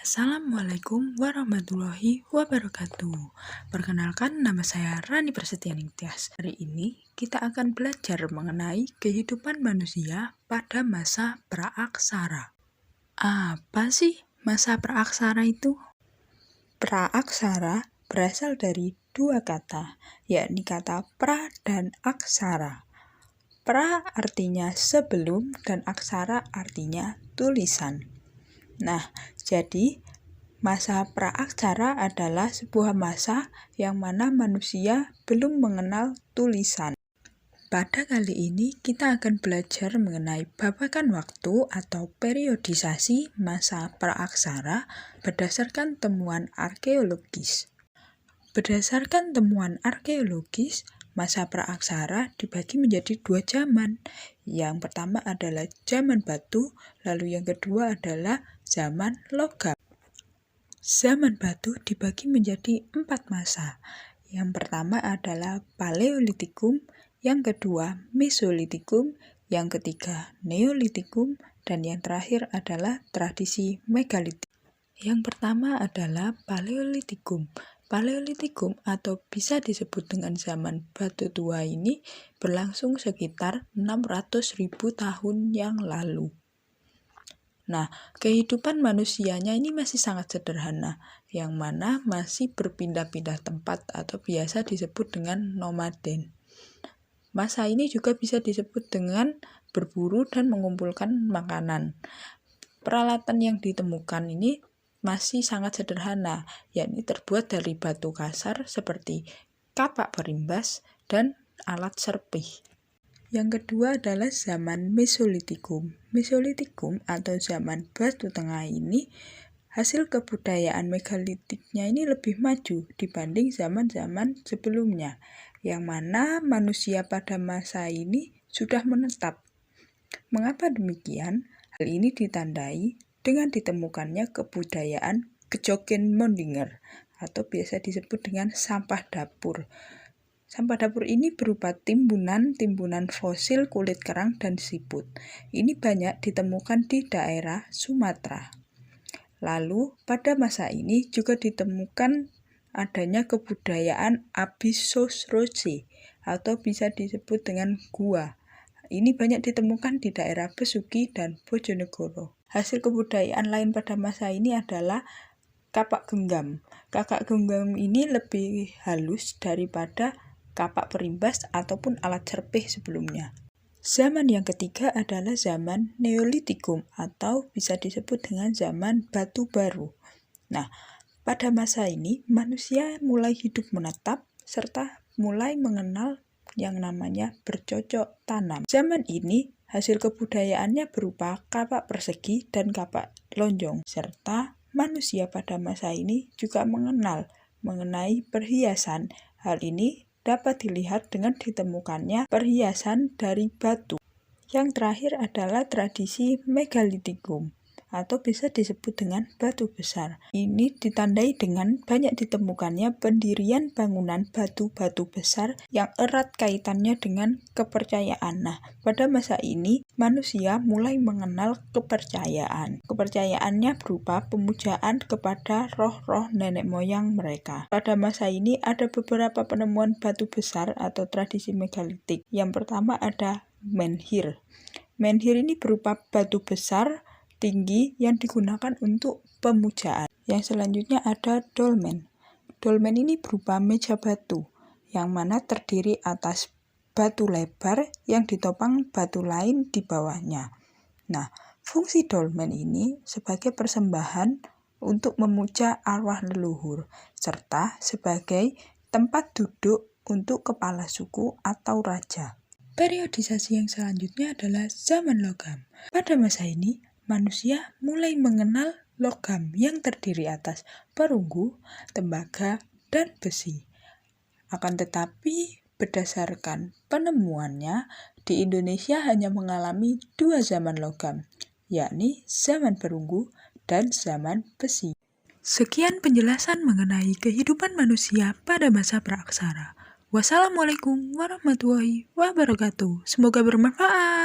Assalamualaikum warahmatullahi wabarakatuh. Perkenalkan, nama saya Rani Prasetya Ningtyas. Hari ini kita akan belajar mengenai kehidupan manusia pada masa praaksara. Apa sih masa praaksara itu? Praaksara berasal dari dua kata, yakni kata pra dan aksara. Pra artinya sebelum dan aksara artinya tulisan. Nah, jadi masa praaksara adalah sebuah masa yang mana manusia belum mengenal tulisan. Pada kali ini kita akan belajar mengenai babagan waktu atau periodisasi masa praaksara berdasarkan temuan arkeologis. Berdasarkan temuan arkeologis, masa praaksara dibagi menjadi dua zaman. Yang pertama adalah zaman batu, lalu yang kedua adalah zaman logam. Zaman batu dibagi menjadi 4 masa. Yang pertama adalah Paleolitikum, yang kedua Mesolitikum, yang ketiga Neolitikum, dan yang terakhir adalah tradisi megalitik. Yang pertama adalah Paleolitikum. Paleolitikum atau bisa disebut dengan zaman batu tua ini berlangsung sekitar 600.000 tahun yang lalu. Nah, kehidupan manusianya ini masih sangat sederhana, yang mana masih berpindah-pindah tempat atau biasa disebut dengan nomaden. Masa ini juga bisa disebut dengan berburu dan mengumpulkan makanan. Peralatan yang ditemukan ini masih sangat sederhana, yakni terbuat dari batu kasar seperti kapak perimbas dan alat serpih. Yang kedua adalah zaman Mesolitikum. Mesolitikum atau zaman batu tengah ini, hasil kebudayaan megalitiknya ini lebih maju dibanding zaman-zaman sebelumnya, yang mana manusia pada masa ini sudah menetap. Mengapa demikian? Hal ini ditandai dengan ditemukannya kebudayaan Gejogenmondinger atau biasa disebut dengan sampah dapur. Sampah dapur ini berupa timbunan fosil kulit kerang dan siput. Ini banyak ditemukan di daerah Sumatera. Lalu, pada masa ini juga ditemukan adanya kebudayaan Abysosroce atau bisa disebut dengan gua. Ini banyak ditemukan di daerah Besuki dan Bojonegoro. Hasil kebudayaan lain pada masa ini adalah kapak genggam. Kapak genggam ini lebih halus daripada kapak perimbas ataupun alat serpih sebelumnya. Zaman yang ketiga adalah zaman Neolitikum atau bisa disebut dengan zaman batu baru. Nah, pada masa ini manusia mulai hidup menetap serta mulai mengenal yang namanya bercocok tanam. Zaman ini hasil kebudayaannya berupa kapak persegi dan kapak lonjong, serta manusia pada masa ini juga mengenal mengenai perhiasan. Hal ini dapat dilihat dengan ditemukannya perhiasan dari batu. Yang terakhir adalah tradisi megalitikum atau bisa disebut dengan batu besar. Ini ditandai dengan banyak ditemukannya pendirian bangunan batu-batu besar yang erat kaitannya dengan kepercayaan. Nah, pada masa ini manusia mulai mengenal kepercayaan. Kepercayaannya berupa pemujaan kepada roh-roh nenek moyang mereka. Pada masa ini ada beberapa penemuan batu besar atau tradisi megalitik. Yang pertama ada menhir. Menhir ini berupa batu besar tinggi yang digunakan untuk pemujaan. Yang selanjutnya ada dolmen. Dolmen ini berupa meja batu yang mana terdiri atas batu lebar yang ditopang batu lain di bawahnya. Nah, fungsi dolmen ini sebagai persembahan untuk memuja arwah leluhur serta sebagai tempat duduk untuk kepala suku atau raja. Periodisasi yang selanjutnya adalah zaman logam. Pada masa ini, manusia mulai mengenal logam yang terdiri atas perunggu, tembaga, dan besi. Akan tetapi, berdasarkan penemuannya, di Indonesia hanya mengalami 2 zaman logam, yakni zaman perunggu dan zaman besi. Sekian penjelasan mengenai kehidupan manusia pada masa praaksara. Wassalamualaikum warahmatullahi wabarakatuh. Semoga bermanfaat.